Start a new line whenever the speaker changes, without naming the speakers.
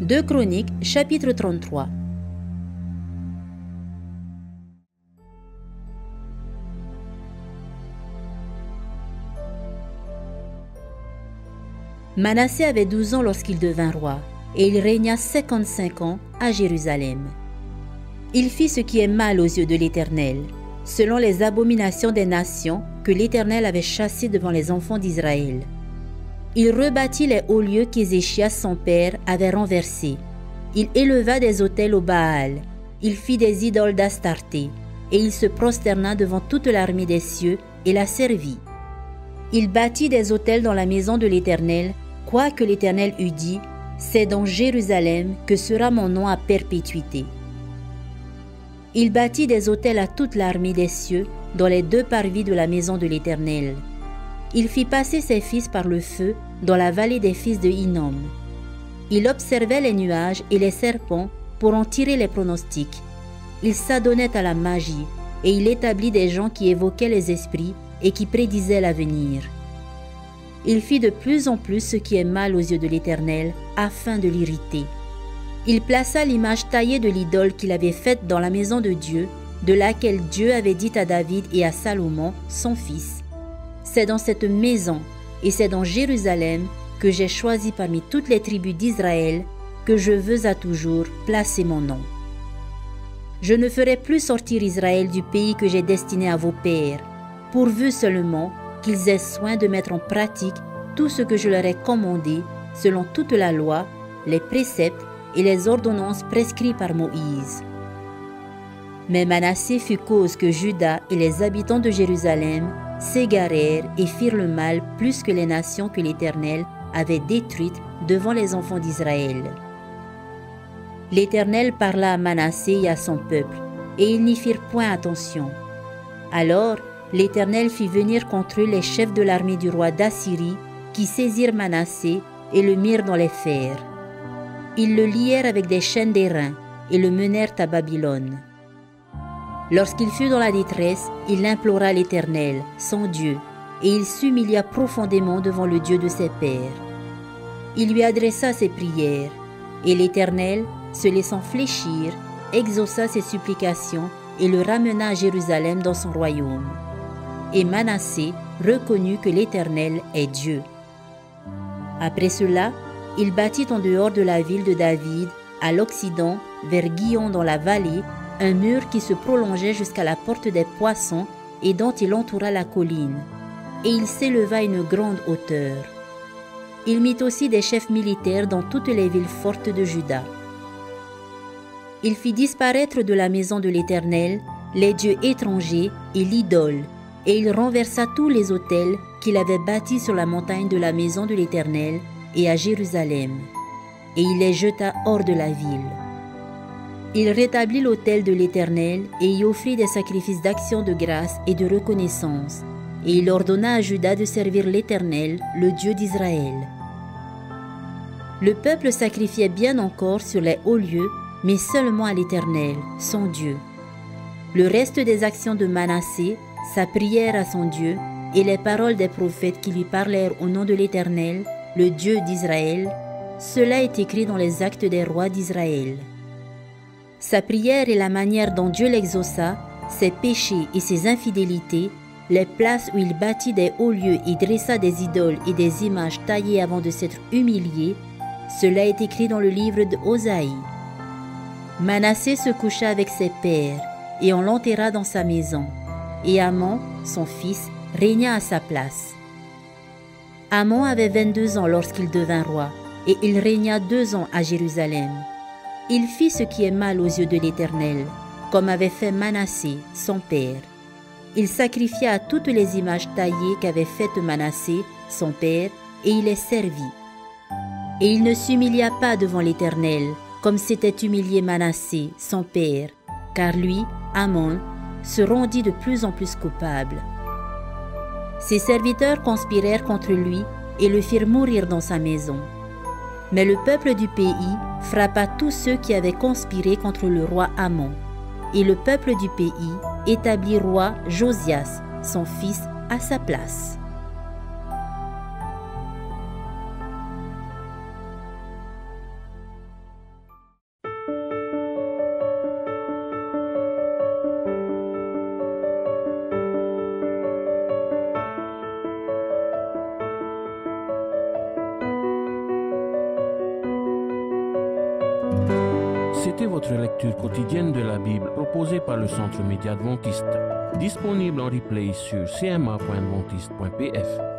2 Chroniques, chapitre 33. Manassé avait 12 ans lorsqu'il devint roi, et il régna 55 ans à Jérusalem. Il fit ce qui est mal aux yeux de l'Éternel, selon les abominations des nations que l'Éternel avait chassées devant les enfants d'Israël. Il rebâtit les hauts lieux qu'Ézéchias son père avait renversés. Il éleva des autels au Baal. Il fit des idoles d'Astarté, et il se prosterna devant toute l'armée des cieux et la servit. Il bâtit des autels dans la maison de l'Éternel, quoique l'Éternel eût dit « C'est dans Jérusalem que sera mon nom à perpétuité ». Il bâtit des autels à toute l'armée des cieux dans les 2 parvis de la maison de l'Éternel. Il fit passer ses fils par le feu dans la vallée des fils de Hinnom. Il observait les nuages et les serpents pour en tirer les pronostics. Il s'adonnait à la magie et il établit des gens qui évoquaient les esprits et qui prédisaient l'avenir. Il fit de plus en plus ce qui est mal aux yeux de l'Éternel afin de l'irriter. Il plaça l'image taillée de l'idole qu'il avait faite dans la maison de Dieu, de laquelle Dieu avait dit à David et à Salomon, son fils. C'est dans cette maison et c'est dans Jérusalem que j'ai choisi parmi toutes les tribus d'Israël que je veux à toujours placer mon nom. Je ne ferai plus sortir Israël du pays que j'ai destiné à vos pères, pourvu seulement qu'ils aient soin de mettre en pratique tout ce que je leur ai commandé selon toute la loi, les préceptes et les ordonnances prescrits par Moïse. Mais Manassé fut cause que Juda et les habitants de Jérusalem s'égarèrent et firent le mal plus que les nations que l'Éternel avait détruites devant les enfants d'Israël. L'Éternel parla à Manassé et à son peuple, et ils n'y firent point attention. Alors l'Éternel fit venir contre eux les chefs de l'armée du roi d'Assyrie, qui saisirent Manassé et le mirent dans les fers. Ils le lièrent avec des chaînes d'airain et le menèrent à Babylone. Lorsqu'il fut dans la détresse, il implora l'Éternel, son Dieu, et il s'humilia profondément devant le Dieu de ses pères. Il lui adressa ses prières, et l'Éternel, se laissant fléchir, exauça ses supplications et le ramena à Jérusalem dans son royaume. Et Manassé reconnut que l'Éternel est Dieu. Après cela, il bâtit en dehors de la ville de David, à l'occident, vers Guion dans la vallée, un mur qui se prolongeait jusqu'à la porte des poissons et dont il entoura la colline. Et il s'éleva à une grande hauteur. Il mit aussi des chefs militaires dans toutes les villes fortes de Juda. Il fit disparaître de la maison de l'Éternel les dieux étrangers et l'idole, et il renversa tous les autels qu'il avait bâtis sur la montagne de la maison de l'Éternel et à Jérusalem, et il les jeta hors de la ville. Il rétablit l'autel de l'Éternel et y offrit des sacrifices d'action de grâce et de reconnaissance, et il ordonna à Juda de servir l'Éternel, le Dieu d'Israël. Le peuple sacrifiait bien encore sur les hauts lieux, mais seulement à l'Éternel, son Dieu. Le reste des actions de Manassé, sa prière à son Dieu et les paroles des prophètes qui lui parlèrent au nom de l'Éternel, le Dieu d'Israël, cela est écrit dans les actes des rois d'Israël. Sa prière et la manière dont Dieu l'exauça, ses péchés et ses infidélités, les places où il bâtit des hauts lieux et dressa des idoles et des images taillées avant de s'être humilié, cela est écrit dans le livre de Osaïe. Manassé se coucha avec ses pères, et on l'enterra dans sa maison, et Amon, son fils, régna à sa place. Amon avait 22 ans lorsqu'il devint roi, et il régna 2 ans à Jérusalem. Il fit ce qui est mal aux yeux de l'Éternel, comme avait fait Manassé, son père. Il sacrifia à toutes les images taillées qu'avait faites Manassé, son père, et il les servit. Et il ne s'humilia pas devant l'Éternel, comme s'était humilié Manassé, son père, car lui, Amon, se rendit de plus en plus coupable. Ses serviteurs conspirèrent contre lui et le firent mourir dans sa maison. Mais le peuple du pays frappa tous ceux qui avaient conspiré contre le roi Amon. Et le peuple du pays établit roi Josias, son fils, à sa place.
C'était votre lecture quotidienne de la Bible proposée par le Centre Média Adventiste, disponible en replay sur cma.adventiste.pf.